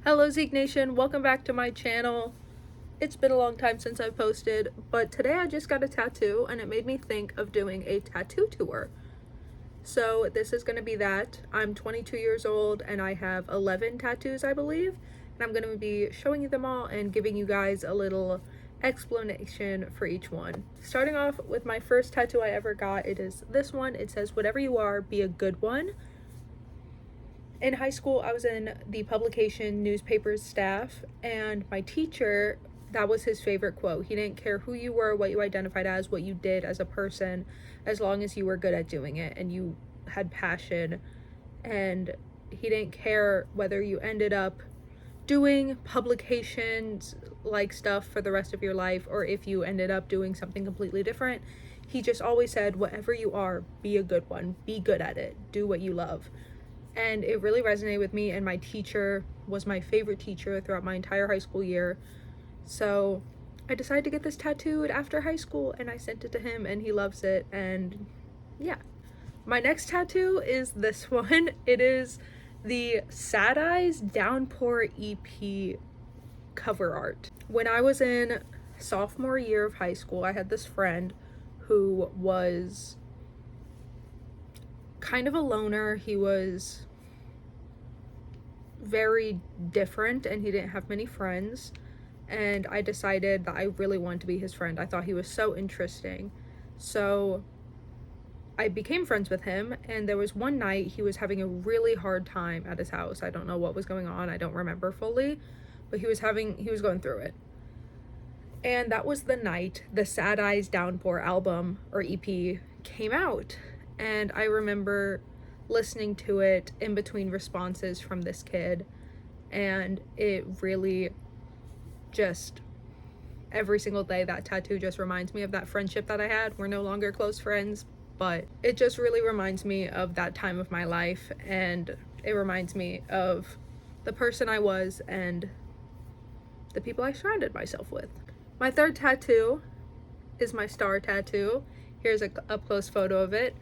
Hello Zieknation, welcome back to my channel. It's been a long time since I posted, but today I just got a tattoo and it made me think of doing a tattoo tour. So this is going to be that. I'm 22 years old and I have 11 tattoos, I believe, and I'm going to be showing you them all and giving you guys a little explanation for each one. Starting off with my first tattoo I ever got, it is this one. It says, "Whatever you are, be a good one." In high school, I was in the publication newspapers staff, and my teacher, that was his favorite quote. He didn't care who you were, what you identified as, what you did as a person, as long as you were good at doing it and you had passion. And he didn't care whether you ended up doing publications like stuff for the rest of your life or if you ended up doing something completely different. He just always said, whatever you are, be a good one, be good at it, do what you love. And it really resonated with me, and my teacher was my favorite teacher throughout my entire high school year. So I decided to get this tattooed after high school, and I sent it to him and he loves it. And yeah, my next tattoo is this one. It is the Sad Eyes Downpour EP cover art. When I was in sophomore year of high school, I had this friend who was kind of a loner. He was very different and he didn't have many friends, and I decided that I really wanted to be his friend. I thought he was so interesting, so I became friends with him. And there was one night he was having a really hard time at his house. I don't know what was going on, I don't remember fully, but he was going through it. And that was the night the Sad Eyes Downpour album or EP came out. And I remember listening to it in between responses from this kid, and it really just, every single day, that tattoo just reminds me of that friendship that I had. We're no longer close friends, but it just really reminds me of that time of my life, and it reminds me of the person I was and the people I surrounded myself with. My third tattoo is my star tattoo. Here's a up-close photo of it.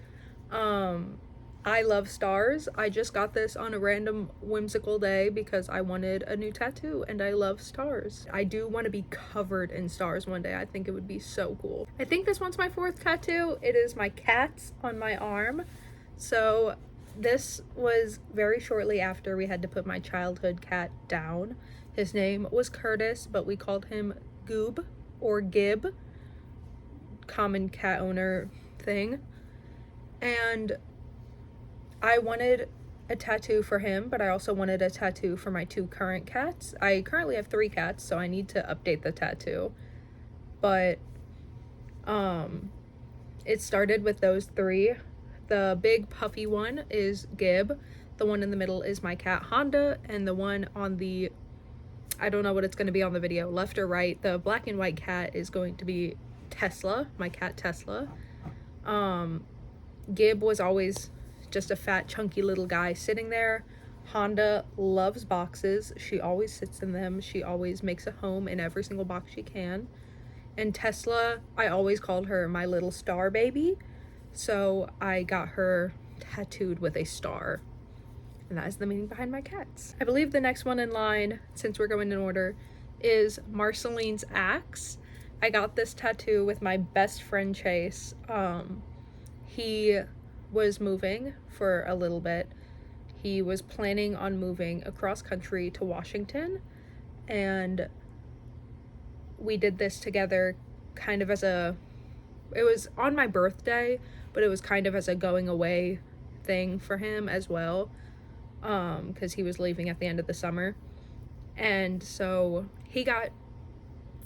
I love stars. I just got this on a random whimsical day because I wanted a new tattoo and I love stars. I do want to be covered in stars one day. I think it would be so cool. I think this one's my fourth tattoo. It is my cats on my arm. So this was very shortly after we had to put my childhood cat down. His name was Curtis, but we called him Goob or Gib. Common cat owner thing. And I wanted a tattoo for him, but I also wanted a tattoo for my two current cats. I currently have 3 cats, so I need to update the tattoo. But it started with those 3. The big puffy one is Gib. The one in the middle is my cat Honda, and the one on the, I don't know what it's going to be on the video, left or right, the black and white cat is going to be Tesla, my cat Tesla. Gib was always just a fat, chunky little guy sitting there. Honda loves boxes. She always sits in them. She always makes a home in every single box she can. And Tesla, I always called her my little star baby. So I got her tattooed with a star. And that is the meaning behind my cats. I believe the next one in line, since we're going in order, is Marceline's axe. I got this tattoo with my best friend Chase. He was moving for a little bit. He was planning on moving across country to Washington, and we did this together kind of as a, it was on my birthday, but it was kind of as a going away thing for him as well, because he was leaving at the end of the summer. And so he got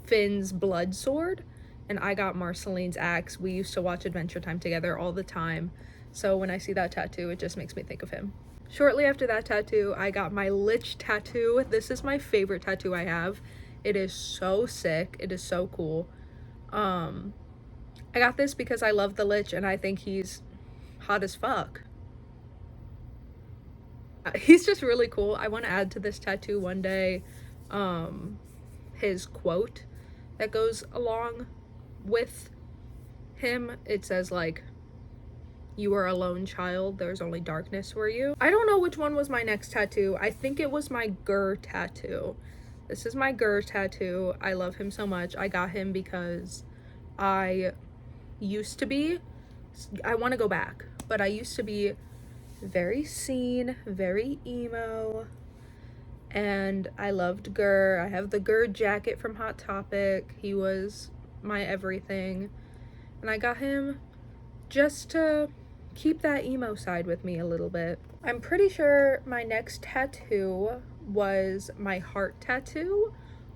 Finn's blood sword and I got Marceline's axe. We used to watch Adventure Time together all the time, so when I see that tattoo, it just makes me think of him. Shortly after that tattoo, I got my Lich tattoo. This is my favorite tattoo I have. It is so sick. It is so cool. I got this because I love the Lich and I think he's hot as fuck. He's just really cool. I want to add to this tattoo one day his quote that goes along with him. It says like, you are a lone child, there's only darkness for you. I don't know which one was my next tattoo. I think it was my Gur tattoo. This is my Gur tattoo. I love him so much. I got him because I used to be, I want to go back, but I used to be very scene, very emo, and I loved Gur. I have the Gur jacket from Hot Topic. He was my everything, and I got him just to keep that emo side with me a little bit. I'm pretty sure my next tattoo was my heart tattoo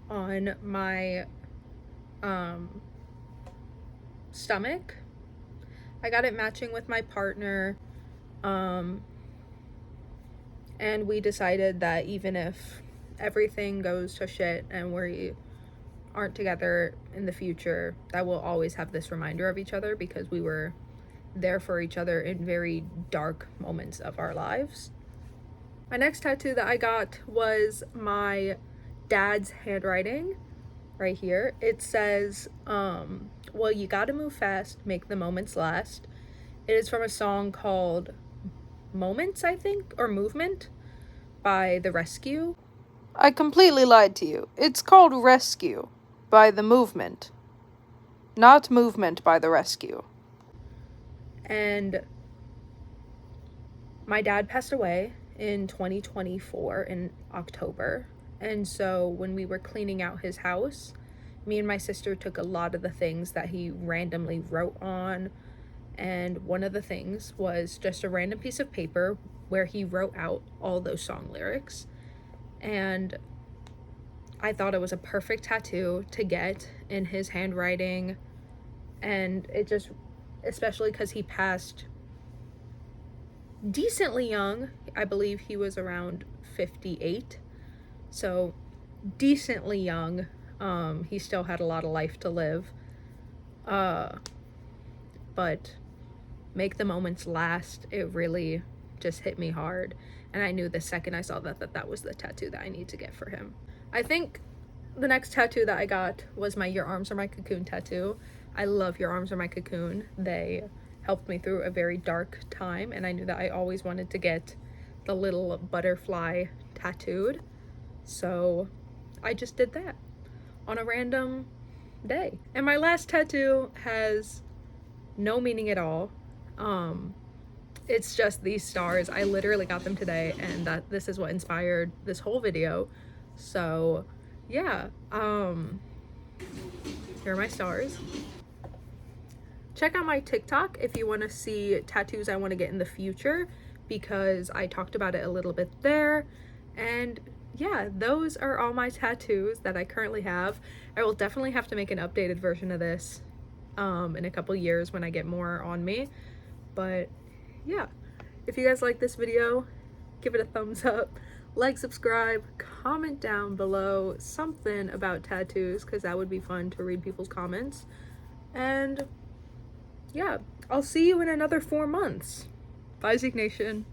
on my stomach. I got it matching with my partner, and we decided that even if everything goes to shit and we aren't together in the future, that we'll always have this reminder of each other, because we were there for each other in very dark moments of our lives. My next tattoo that I got was my dad's handwriting right here. It says, well, you gotta move fast, make the moments last. It is from a song called Moments, I think, or Movement by The Rescue. I completely lied to you. It's called Rescue by The Movement, not Movement by The Rescue. And my dad passed away in 2024 in October. And so when we were cleaning out his house, me and my sister took a lot of the things that he randomly wrote on. And one of the things was just a random piece of paper where he wrote out all those song lyrics. And I thought it was a perfect tattoo to get in his handwriting. And it just, especially because he passed decently young. I believe he was around 58. So decently young. He still had a lot of life to live. But make the moments last, it really just hit me hard. And I knew the second I saw that was the tattoo that I need to get for him. I think the next tattoo that I got was my Your Arms Are My Cocoon tattoo. I love Your Arms Are My Cocoon. They helped me through a very dark time, and I knew that I always wanted to get the little butterfly tattooed. So I just did that on a random day. And my last tattoo has no meaning at all. It's just these stars. I literally got them today, and this is what inspired this whole video. So yeah, here are my stars. Check out my TikTok if you want to see tattoos I want to get in the future, because I talked about it a little bit there. And yeah, those are all my tattoos that I currently have. I will definitely have to make an updated version of this in a couple years when I get more on me. But yeah, if you guys like this video, give it a thumbs up, like, subscribe, comment down below something about tattoos, because that would be fun to read people's comments. And yeah, I'll see you in another 4 months. Bye, Zieknation.